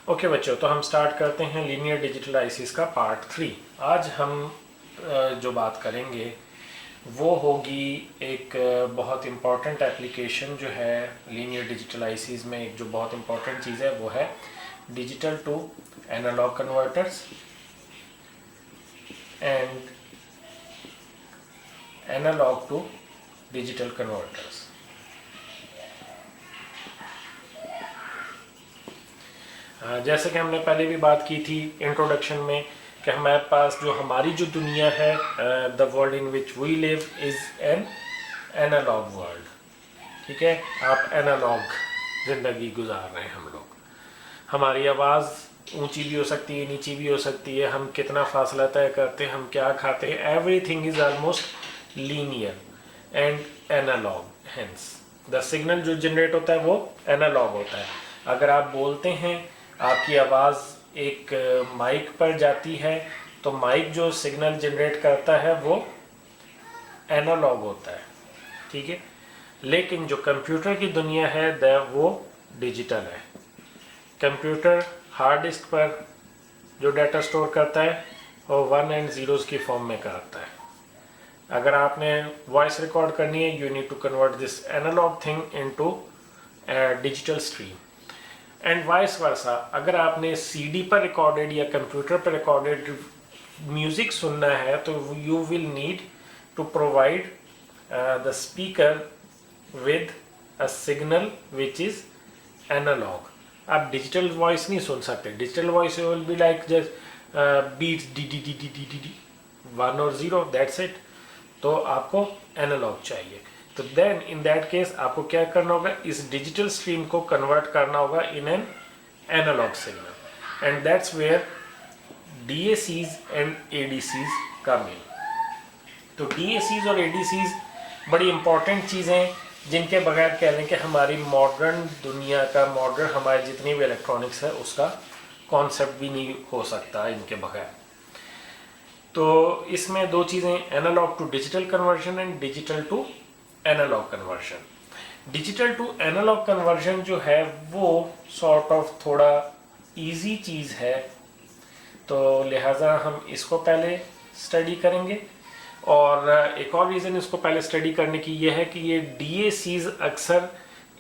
Okay बच्चों, तो हम स्टार्ट करते हैं लीनियर डिजिटल आईसीज का पार्ट 3। आज हम जो बात करेंगे वो होगी एक बहुत इम्पॉर्टेंट एप्लीकेशन जो है लीनियर डिजिटल आईसीज में। एक जो बहुत इम्पॉर्टेंट चीज़ है वो है digital to analog converters and analog to digital converters. जैसे कि हमने पहले भी बात की थी इंट्रोडक्शन में कि हमारे पास जो हमारी जो दुनिया है, the world in which we live is an analog world. ठीक है, आप एनालॉग ज़िंदगी गुजार रहे हैं हम लोग। हमारी आवाज़ ऊंची भी हो सकती है, नीची भी हो सकती है, हम कितना फासला तय करते हैं, हम क्या खाते हैं, everything is almost linear and analog. Hence the signal जो जनरेट होता है वो एनालॉग होता है। अगर आप बोलते हैं, आपकी आवाज़ एक माइक पर जाती है तो माइक जो सिग्नल जनरेट करता है वो एनालॉग होता है। ठीक है, लेकिन जो कंप्यूटर की दुनिया है वो डिजिटल है। कंप्यूटर हार्ड डिस्क पर जो डाटा स्टोर करता है वो 1 एंड 0 की फॉर्म में करता है। अगर आपने वॉइस रिकॉर्ड करनी है, you need to convert this analog thing into digital stream and vice versa. अगर आपने सीडी पर रिकॉर्डेड या कंप्यूटर पर रिकॉर्डेड म्यूजिक सुनना है तो you will need to provide the speaker with a signal which is analog. आप digital voice नहीं सुन सकते। Digital voice will be like just beats D D D D D D D 1 और 0, that's it. तो आपको analogue चाहिए। तो then in that case आपको क्या करना होगा, इस डिजिटल स्ट्रीम को कन्वर्ट करना होगा in an analog signal and that's where DACs and ADCs come in. तो DACs और ADCs बड़ी इंपॉर्टेंट चीज़ें जिनके बगैर कह लें कि हमारी मॉडर्न दुनिया का, मॉडर्न हमारे जितनी भी इलेक्ट्रॉनिक्स है उसका कॉन्सेप्ट भी नहीं हो सकता इनके बगैर। तो इसमें दो चीज़ें, analog to digital conversion and digital to analog conversion. Digital to analog conversion जो है वो सॉर्ट ऑफ थोड़ा इजी चीज़ है, तो लिहाजा हम इसको पहले स्टडी करेंगे। और एक और रीज़न इसको पहले स्टडी करने की ये है कि ये DACs अक्सर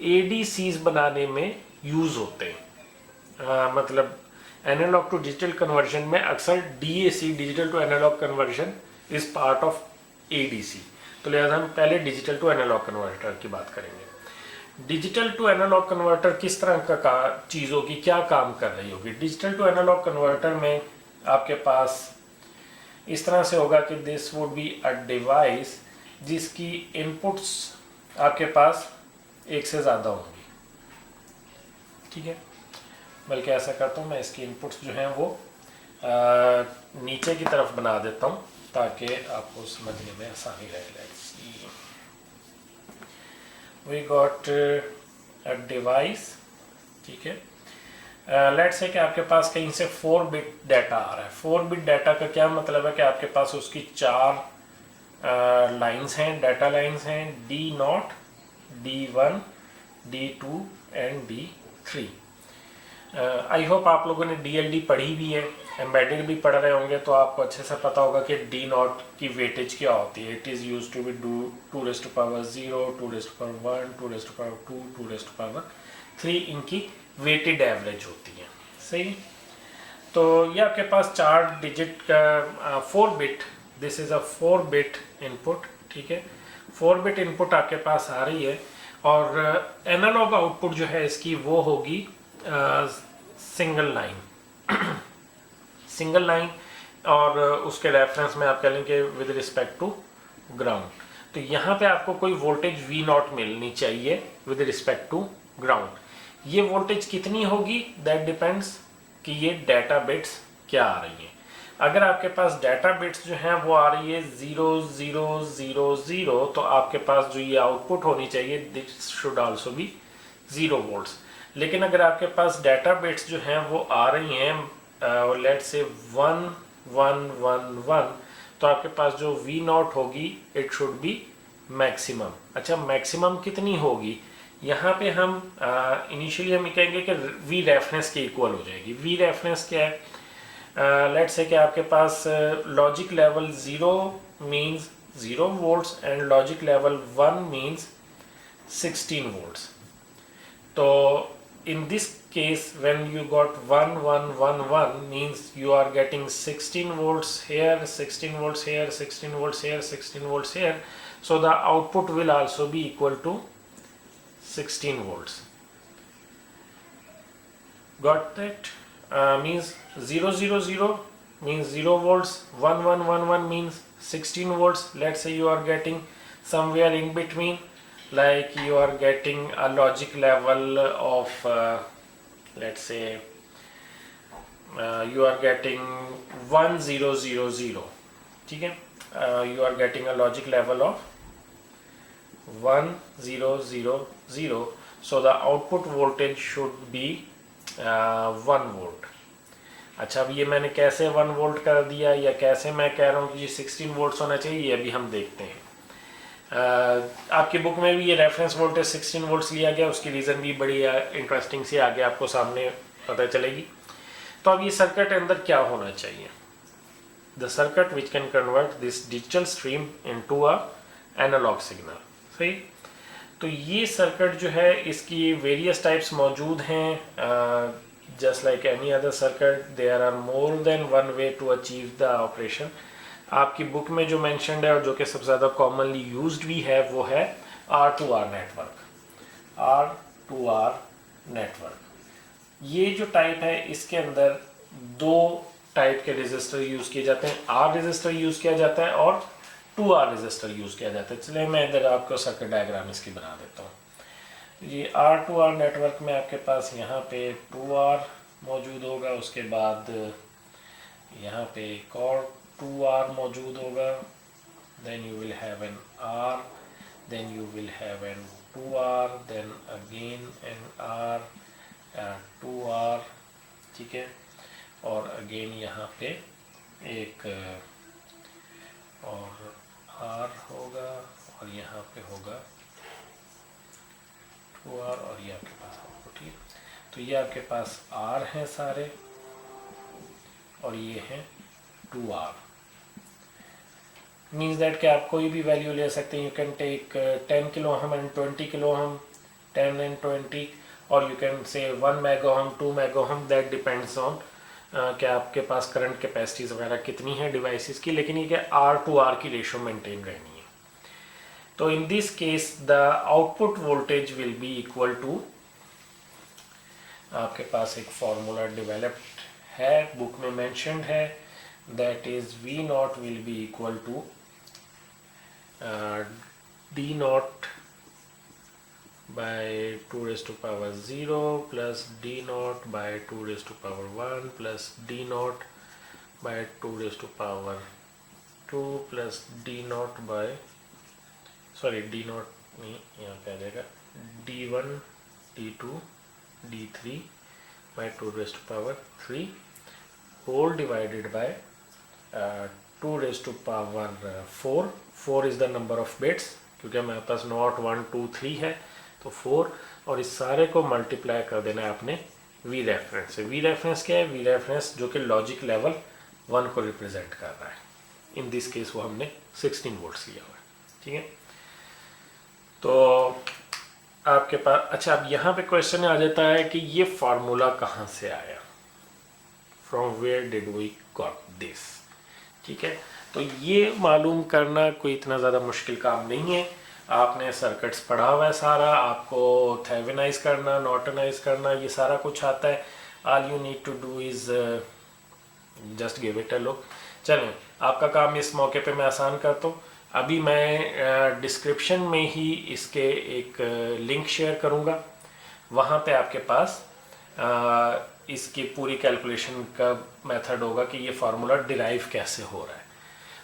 ADCs बनाने में यूज़ होते हैं। मतलब एनालॉग टू डिजिटल कन्वर्जन में अक्सर DAC, digital to analog conversion, is part of ADC। तो लिहाजा हम पहले डिजिटल टू एनालॉग कन्वर्टर की बात करेंगे। डिजिटल टू एनालॉग कन्वर्टर किस तरह का चीज़ों की क्या काम कर रही होगी। डिजिटल टू एनालॉग कन्वर्टर में आपके पास इस तरह से होगा कि this would be a device जिसकी इनपुट्स आपके पास एक से ज़्यादा होंगी। ठीक है, बल्कि ऐसा करता हूँ मैं, इसकी इनपुट्स जो हैं वो नीचे की तरफ बना देता हूँ ताकि आपको समझने में आसानी रहे। We got a device. ठीक है, लेट्स से कि आपके पास कहीं से 4 बिट डाटा आ रहा है। 4 बिट डाटा का क्या मतलब है कि आपके पास उसकी 4 लाइंस हैं, डाटा लाइंस हैं, D0, D1, D2 and D3। I hope आप लोगों ने DLD पढ़ी भी है, एम्बेडेड भी पढ़ रहे होंगे, तो आपको अच्छे से पता होगा कि D0 की वेटेज क्या होती है। It is use to be 2⁻0, 2⁻1, 2⁻2, 2⁻3 इनकी वेटेड एवरेज होती है। सही, तो ये आपके पास 4 डिजिट का 4 bit, this is a 4 bit input. ठीक है, 4 बिट इनपुट आपके पास आ रही है और एनालॉग आउटपुट जो है इसकी वो होगी सिंगल लाइन सिंगल लाइन, और उसके रेफरेंस में आप कह लें कि विद रिस्पेक्ट टू ग्राउंड। तो यहाँ पे आपको कोई वोल्टेज V0 मिलनी चाहिए विद रिस्पेक्ट टू ग्राउंड। ये वोल्टेज कितनी होगी दैट डिपेंड्स कि ये डाटा बिट्स क्या आ रही हैं। अगर आपके पास डाटा बिट्स जो हैं वो आ रही है 0 0 0 0, तो आपके पास जो ये आउटपुट होनी चाहिए this should also be 0 volts. लेकिन अगर आपके पास डाटा बिट्स जो हैं वो आ रही हैं लेट्स से 1 1 1 1, तो आपके पास जो V0 होगी इट शुड बी मैक्सिमम। अच्छा, मैक्सिमम कितनी होगी यहाँ पे हम इनिशियली हम ये कहेंगे कि वी रेफरेंस के इक्वल हो जाएगी। वी रेफरेंस क्या है? लेट्स से कि आपके पास logic level 0 means 0 volts and logic level 1 means 16 volts. So in this case, when you got 1 1 1 1 means you are getting 16 volts here, 16 volts here, 16 volts here, 16 volts here. So the output will also be equal to 16 volts. Got that? Means 0 0 0 means 0 volts, 1 1 1 1 means 16 volts. Let's say you are getting somewhere in between, like you are getting a logic level of let's say you are getting 1 0 0 0, ठीक है? You are getting a logic level of 1 0 0 0, so the output voltage should be 1 volt. अच्छा, अब ये मैंने कैसे 1 volt कर दिया या कैसे मैं कह रहा हूँ कि ये 16 वोल्ट्स होना चाहिए, ये अभी हम देखते हैं। आपकी बुक में भी ये रेफरेंस वोल्टेज 16 वोल्ट्स लिया गया, उसकी रीज़न भी बड़ी इंटरेस्टिंग सी आगे आपको सामने पता चलेगी। तो अब ये सर्किट अंदर क्या होना चाहिए? The circuit which can convert this digital stream into a analog signal. सही? तो ये सर्किट जो है इसकी वेरियस टाइप्स मौजूद हैं। Just like any other circuit there are more than one way to achieve the operation. आपकी बुक में जो मेंशन्ड है और जो कि सबसे ज़्यादा कॉमनली यूज्ड भी है वो है R2R नेटवर्क। R2R नेटवर्क, ये जो टाइप है इसके अंदर दो टाइप के रेजिस्टर यूज़ किए जाते हैं। R रेजिस्टर यूज़ किया जाता है और 2R रेजिस्टर यूज़ किया जाता है। चलिए मैं इधर आपको सर्किट डायग्राम इसकी बना देता हूँ। ये R2R नेटवर्क में आपके पास यहाँ पे 2R मौजूद होगा, उसके बाद यहाँ पे एक और 2R मौजूद होगा, then you will have an R, then you will have an 2R, then again an R, 2R, ठीक है? और अगेन यहाँ पे एक और R होगा और यहाँ पे होगा 2R और ये आपके पास होगा, ठीक है? तो ये आपके पास R हैं सारे और ये हैं 2R। मीन्स दैट कि आप कोई भी वैल्यू ले सकते हैं। You can take 10 kilo ohm and 20 kilo ohm, 10 and 20, और you can say 1 mega ohm, 2 mega ohm, that depends on कि आपके पास करंट कैपेसिटीज वगैरह कितनी है डिवाइसेस की, लेकिन ये कि R2R की रेशो मेंटेन रहनी है। तो in this case the output voltage will be equal to, आपके पास एक फॉर्मूला डेवलप्ड है, बुक में मेंशन्ड है, that is V naught will be equal to D naught by 2 raised to power 0 plus D naught by 2 raised to power 1 plus D naught by 2 raised to power 2 plus D naught by, sorry D naught नहीं, यहाँ पे आ जाएगा D1 D2 D3 by 2 raised to power 3 whole divided by 2 raised to power 4। 4 is the number of bits, क्योंकि हमारे पास not 1 2 3 है तो 4, और इस सारे को मल्टीप्लाई कर देना है आपने वी रेफरेंस से। वी रेफरेंस क्या है? वी रेफरेंस जो कि लॉजिक लेवल 1 को रिप्रेजेंट कर रहा है। इन दिस केस वो हमने 16 वोल्ट्स लिया हुआ है, ठीक है? तो आपके पास, अच्छा अब यहाँ पे क्वेश्चन आ जाता है कि ये फार्मूला कहाँ से आया, from where did we got this, ठीक है? तो ये मालूम करना कोई इतना ज़्यादा मुश्किल काम नहीं है। आपने सर्किट्स पढ़ा हुआ है सारा, आपको थेवेनाइज करना, नॉर्टनाइज करना, ये सारा कुछ आता है। All you need to do is just give it a look. चलें, आपका काम इस मौके पे मैं आसान करता हूँ। अभी मैं डिस्क्रिप्शन में ही इसके एक लिंक शेयर करूँगा, वहाँ पे आपके पास इसकी पूरी कैलकुलेशन का मेथड होगा कि ये फार्मूला डिराइव कैसे हो रहा है।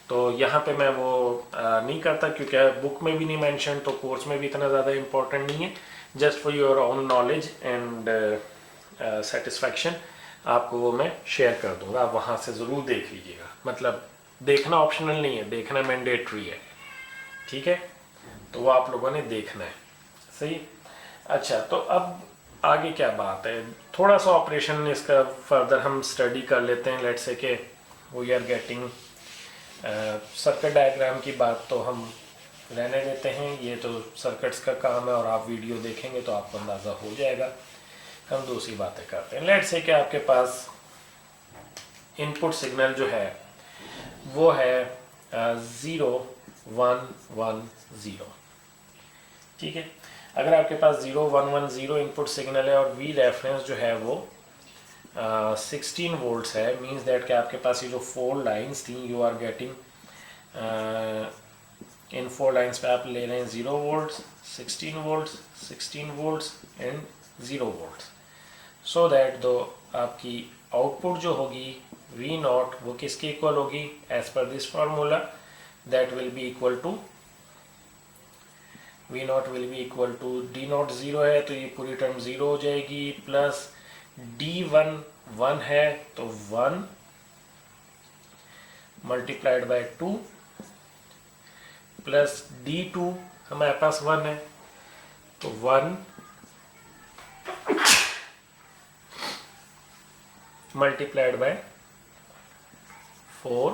तो यहाँ पे मैं वो नहीं करता क्योंकि बुक में भी नहीं मेंशन, तो कोर्स में भी इतना ज़्यादा इम्पोर्टेंट नहीं है। Just for your own knowledge and satisfaction आपको वो मैं शेयर कर दूँगा, आप वहाँ से ज़रूर देख लीजिएगा। मतलब देखना ऑप्शनल नहीं है, देखना मैंडेटरी है, ठीक है? तो वो आप लोगों ने देखना है, सही। अच्छा, तो अब आगे क्या बात है, थोड़ा सा ऑपरेशन इसका फर्दर हम स्टडी कर लेते हैं। लेट्स से कि we are getting circuit diagram की बात तो हम रहने देते हैं, ये तो सर्किट्स का काम है और आप वीडियो देखेंगे तो आपको अंदाज़ा हो जाएगा। हम दूसरी बातें करते हैं। लेट्स से कि आपके पास इनपुट सिग्नल जो है वो है 0 1 1 0, ठीक है। अगर आपके पास 0 1 1 0 इनपुट सिग्नल है और वी रेफरेंस जो है वो 16 वोल्ट्स है, मींस दैट कि आपके पास ये जो 4 लाइंस थी, you are getting in 4 lines पे आप ले रहे हैं 0 volts, 16 volts, 16 volts and 0 volts, so that दो आपकी आउटपुट जो होगी V नॉट वो किसके इक्वल होगी, as per this formula, that will be equal to V naught will be equal to D naught 0 है तो ये पूरी टर्म 0 हो जाएगी, प्लस D1 1 है तो 1 मल्टीप्लाइड बाय 2, प्लस D2 हमारे पास 1 है तो 1 मल्टीप्लाइड बाय 4,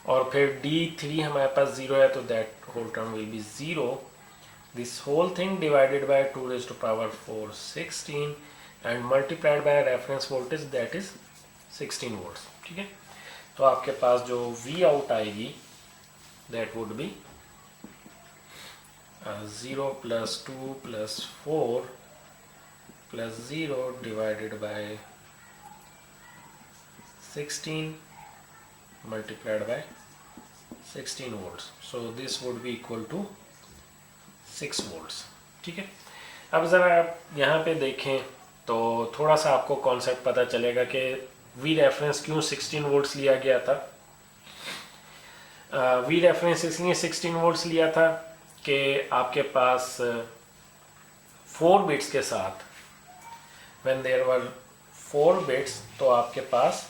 और फिर D3 हमारे पास 0 है तो that whole term will be 0, this whole thing divided by 2 raised to power 4 16 and multiplied by reference voltage that is 16 volts, ठीक है। तो आपके पास जो V आउट आएगी that would be 0 plus 2 plus 4 plus 0 divided by 16 multiplied by 16 volts, so this would be equal to 6 volts, ठीक है। अब ज़रा आप यहाँ पे देखें तो थोड़ा सा आपको कॉन्सेप्ट पता चलेगा कि वी रेफरेंस क्यों 16 वोल्ट्स लिया गया था। वी रेफरेंस इसलिए 16 वोल्ट्स लिया था कि आपके पास 4 बिट्स के साथ, व्हेन देयर वर 4 बिट्स, तो आपके पास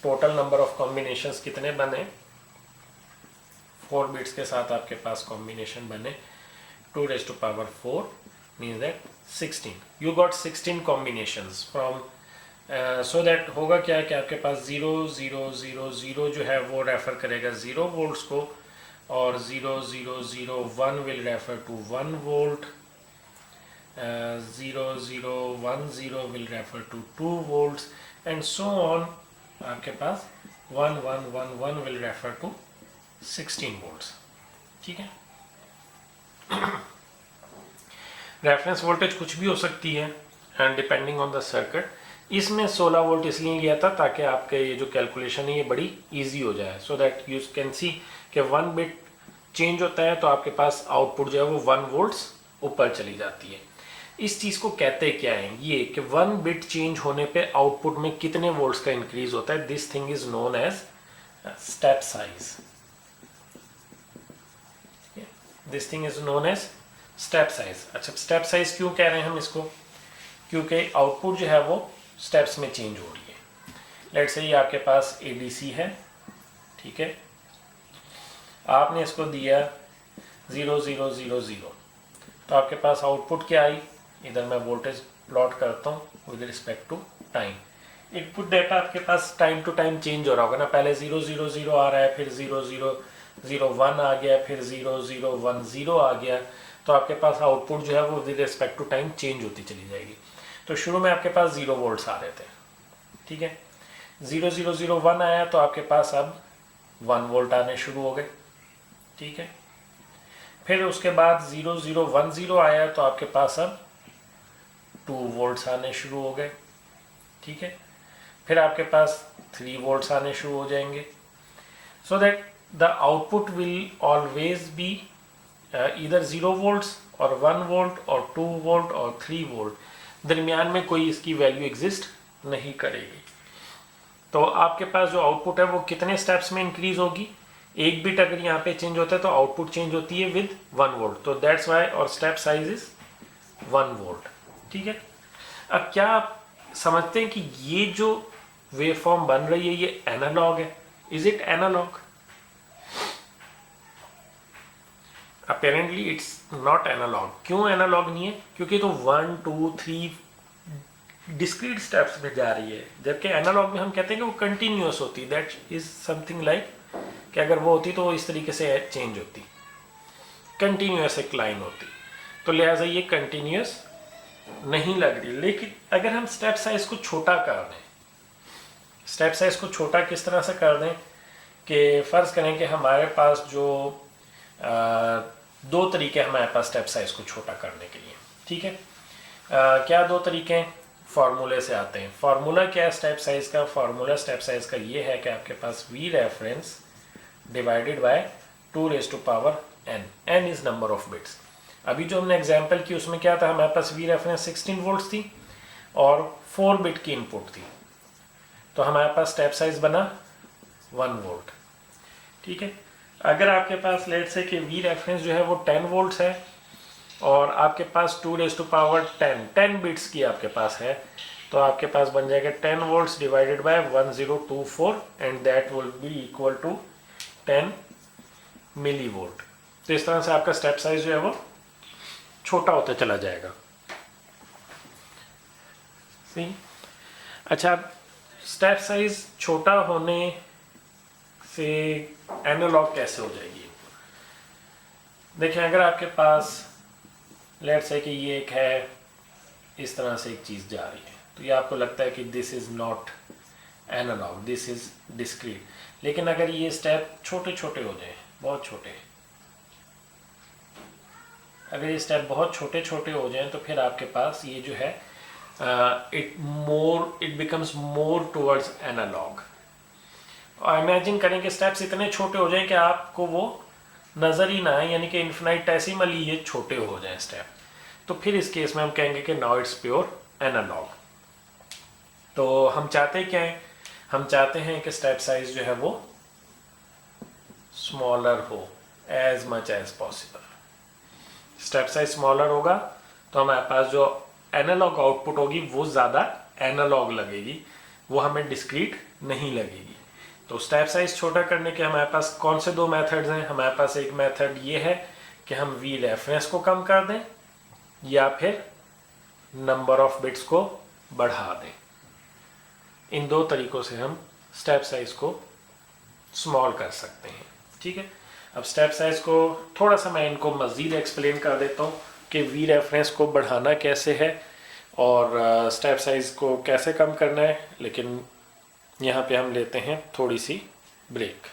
टोटल नंबर ऑफ कॉम्बिनेशंस कितने बने, 4 बिट्स के साथ आपके पास कॉम्बिनेशन बने 2 raised to power 4 means that 16, you got 16 combinations from so that होगा क्या है कि आपके पास 0 0 0 0 जो है वो रेफर करेगा 0 वोल्ट्स को, और 0 0 0 1 will refer to 1 volt, 0 0 1 0 will refer to 2 volts and so on. आपके पास 1 1 1 1 विल रेफर टू 16 वोल्ट्स, ठीक है। रेफरेंस वोल्टेज कुछ भी हो सकती है and depending on the circuit. इसमें 16 वोल्ट इसलिए लिया था ताकि आपके ये जो कैलकुलेशन है ये बड़ी इजी हो जाए, so that you can see कि 1 बिट चेंज होता है तो आपके पास आउटपुट जो है वो 1 वोल्ट्स ऊपर चली जाती है। इस चीज़ को कहते क्या है, ये कि 1 बिट चेंज होने पे आउटपुट में कितने वोल्ट्स का इंक्रीज होता है, this thing is known as step size, this thing is known as step size. अच्छा, स्टेप साइज क्यों कह रहे हैं हम इसको, क्योंकि आउटपुट जो है वो स्टेप्स में चेंज हो रही है। लेट्स से ये आपके पास एडीसी है, ठीक है, आपने इसको दिया 0 0 0 0, तो आपके पास आउटपुट क्या आई, इधर मैं वोल्टेज प्लॉट करता हूँ with respect to time. Input data आपके पास टाइम टू टाइम चेंज हो रहा होगा ना, पहले 0 0 0 आ रहा है, फिर 0 0 0 1 आ गया, फिर 0 0 1 0 आ गया, तो आपके पास आउटपुट जो है वो with respect to time change होती चली जाएगी। तो शुरू में आपके पास 0 वोल्ट्स आ रहे थे, ठीक है, 0 0 0 1 आया तो आपके पास अब 1 वोल्ट आने शुरू हो गए, ठीक है। फिर उसके बाद 0 0 1 0 आया तो आपके पास अब 2 वोल्ट्स आने शुरू हो गए, ठीक है। फिर आपके पास 3 वोल्ट्स आने शुरू हो जाएंगे, so that the output will always be इधर 0 वोल्ट्स और 1 वोल्ट और 2 वोल्ट और 3 वोल्ट, दरमियान में कोई इसकी वैल्यू एग्जिस्ट नहीं करेगी। तो आपके पास जो आउटपुट है वो कितने स्टेप्स में इंक्रीज होगी, एक बिट अगर यहाँ पे चेंज होता है तो आउटपुट चेंज होती है विद 1 वोल्ट, तो दैट्स वाई और स्टेप साइज इज 1 वोल्ट, ठीक है। अब क्या आप समझते हैं कि ये जो वेव फॉर्म बन रही है ये एनालॉग है, is it analog? Apparently it's not analog. क्यों एनालॉग नहीं है? क्योंकि तो 1 2 3 डिस्क्रीट स्टेप्स में जा रही है, जबकि एनालॉग में हम कहते हैं कि वो कंटिन्यूस होती, दैट इज समथिंग लाइक कि अगर वो होती तो वो इस तरीके से चेंज होती, कंटिन्यूस एक लाइन होती। तो लिहाजा ये कंटिन्यूस नहीं लग रही। लेकिन अगर हम स्टेप साइज को छोटा कर दें, स्टेप साइज को छोटा किस तरह से कर दें कि फ़र्ज़ करें कि हमारे पास जो दो तरीके हमारे पास स्टेप साइज को छोटा करने के लिए, ठीक है। क्या दो तरीके हैं? फार्मूले से आते हैं। फार्मूला क्या है स्टेप साइज का? फार्मूला स्टेप साइज का ये है कि आपके पास V reference divided by 2⁻n, n is number of bits. अभी जो हमने एग्जांपल की उसमें क्या था, हमारे पास वी रेफरेंस 16 वोल्ट्स थी और 4 बिट की इनपुट थी, तो हमारे पास स्टेप साइज बना 1 वोल्ट, ठीक है। अगर आपके पास लेट से कि वी रेफरेंस जो है वो 10 वोल्ट्स है और आपके पास 2⁻10 बिट्स की आपके पास है, तो आपके पास बन जाएगा 10 volts divided by 1024 and that will be equal to 10 millivolt. तो इस तरह से आपका स्टेप साइज जो है वो छोटा होता चला जाएगा। सी अच्छा, स्टेप साइज छोटा होने से एनालॉग कैसे हो जाएगी? देखिए, अगर आपके पास लेट्स से कि ये एक है, इस तरह से एक चीज़ जा रही है, तो ये आपको लगता है कि this is not analog, this is discrete. लेकिन अगर ये स्टेप छोटे छोटे हो जाए, बहुत छोटे, अगर ये स्टेप बहुत छोटे छोटे हो जाएं, तो फिर आपके पास ये जो है it becomes more towards analog. और इमेजिन करें कि स्टेप्स इतने छोटे हो जाएं कि आपको वो नज़र ही ना आए, यानी कि इन्फिनिटेसिमली ये छोटे हो जाएं स्टेप, तो फिर इस केस में हम कहेंगे कि नाउ इट्स प्योर एनालॉग। तो हम चाहते क्या हैं? हम चाहते हैं कि स्टेप साइज जो है वो स्मॉलर हो as much as possible. Step size smaller होगा तो हमारे पास जो एनालॉग आउटपुट होगी वो ज़्यादा एनालॉग लगेगी, वो हमें डिस्क्रीट नहीं लगेगी। तो स्टेप साइज छोटा करने के हमारे पास कौन से दो मेथड्स हैं? हमारे पास एक मेथड ये है कि हम वी रेफरेंस को कम कर दें या फिर नंबर ऑफ बिट्स को बढ़ा दें। इन दो तरीकों से हम स्टेप साइज को स्मॉल कर सकते हैं, ठीक है। अब स्टेप साइज को थोड़ा सा मैं इनको मज़ीद एक्सप्लेन कर देता हूँ कि वी रेफरेंस को बढ़ाना कैसे है और स्टेप साइज को कैसे कम करना है। लेकिन यहाँ पे हम लेते हैं थोड़ी सी ब्रेक।